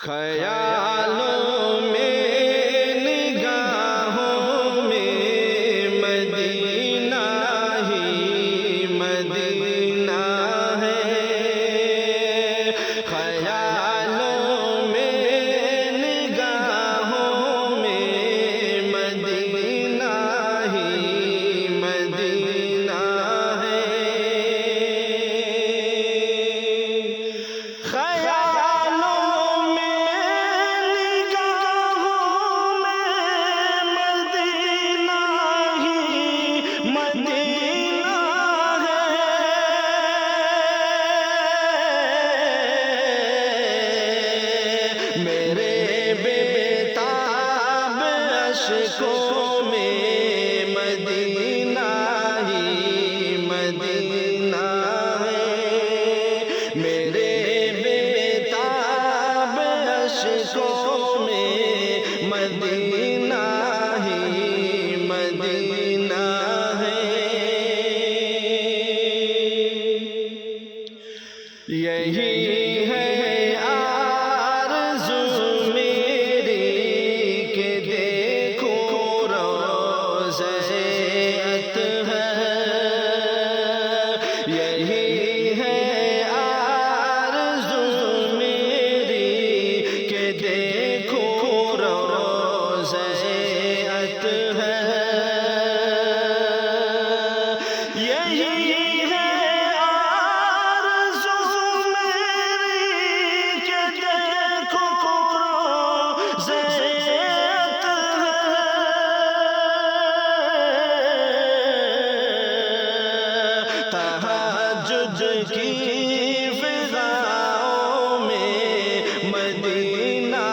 خیالوں میں نگاہوں میں مدینہ ہی مدینہ ہے، خیالوں میں نگاہوں میں مدینہ ہی مدینہ ہے، عشقوں میں مدینہ ہی مدینہ ہے، میرے بےتاب عشقوں میں مدینہ ہی مدینہ ہے، یہی ہے تہجد کی فضاؤں میں مدینہ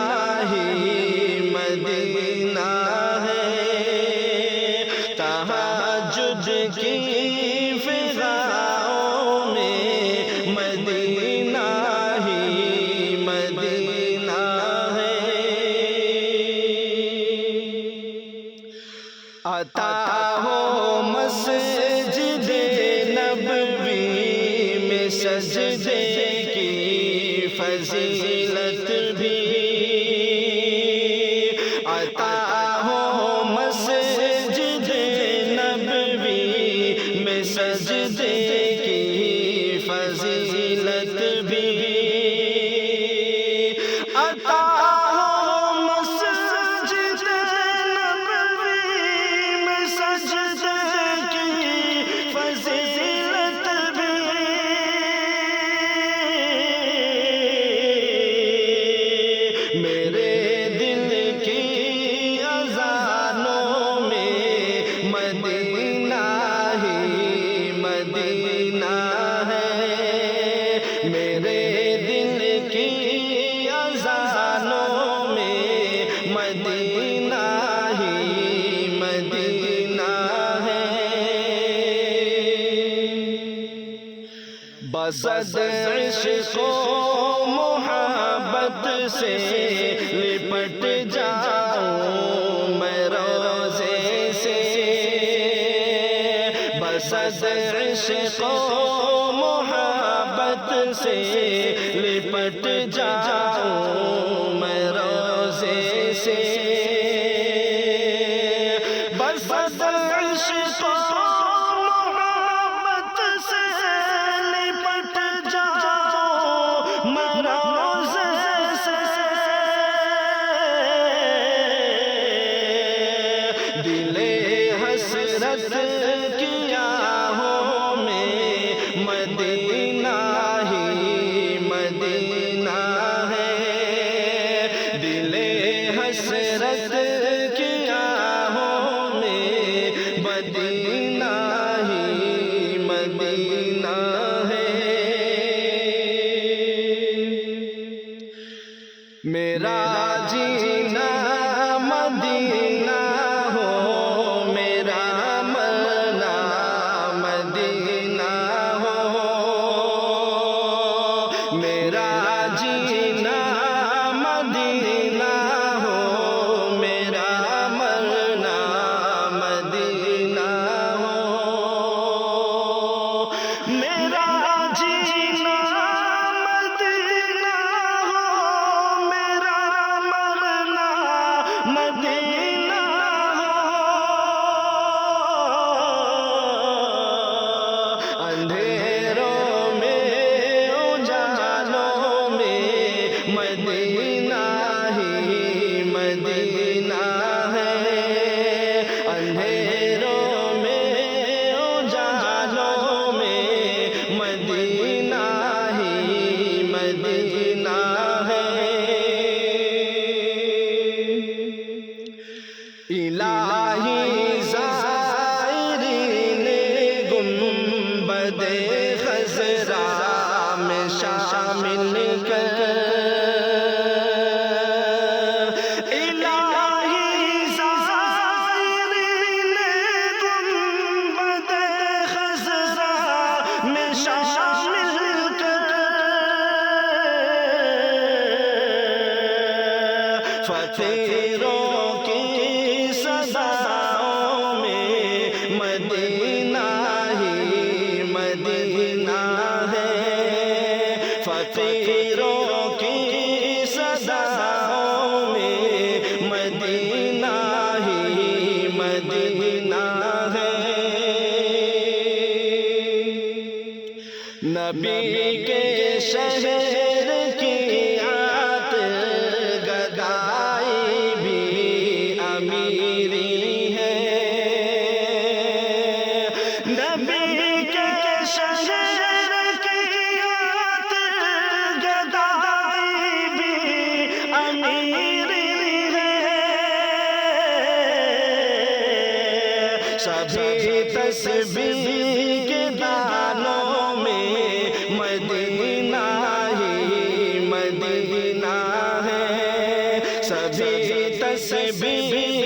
ہی مدینہ ہے، تہجد کی فضاؤں میں مدینہ ہی مدینہ ہے، عطا ہو مسجد نبوی میں سجدے کی فضیلت بھی، عطا ہو مسجد نبوی میں سجدے کی فضیلت بھی، عطا ہو مسجد نبوی میں سجدے کی فضیلت بھی، میرے دل کی اذانوں میں مدینہ ہی مدینہ ہے، میرے دل کی اذانوں میں مدینہ ہی مدینہ ہے، بصد عشق و محبت سے لپٹ جاؤں میں روضے سے، بصد عشق و محبت سے لپٹ جاؤں میں روضے سے، بصد عشق و محبت سے لپٹ جاؤں میں روضے سے، دل حسرت کی آہوں میں مدینہ ہی مدینہ ہے، دل حسرت کی آہوں میں مدینہ ہی مدینہ ہے، میرا جینا مدینہ ہو، میرا مرنا مدینہ ہو، میرا جینا مدینہ ہو، میرا مرنا مدینہ ہو، میرا جینا مدینہ ہو، میرا مدینہ ہی مدینہ ہے، اندھیروں میں اجالوں میں مدینہ ہی مدینہ ہے۔ الہی زائرین گنبد خضرا میں شامل کر، الہی زائرین گنبد خضرا میں شامل کر، فقیروں کی صداؤں میں مدینہ ہی مدینہ ہے، فقیروں کی صداؤں میں مدینہ ہی مدینہ ہے۔ نبی کے شہر کی عطر گدائی بھی امیری ہے، نبی کے شہر کی عطر گدائی بھی امیری ہے، سبھی تسبیح کے دانوں میں مدینہ ہی مدینہ ہے، سبھی تسبیح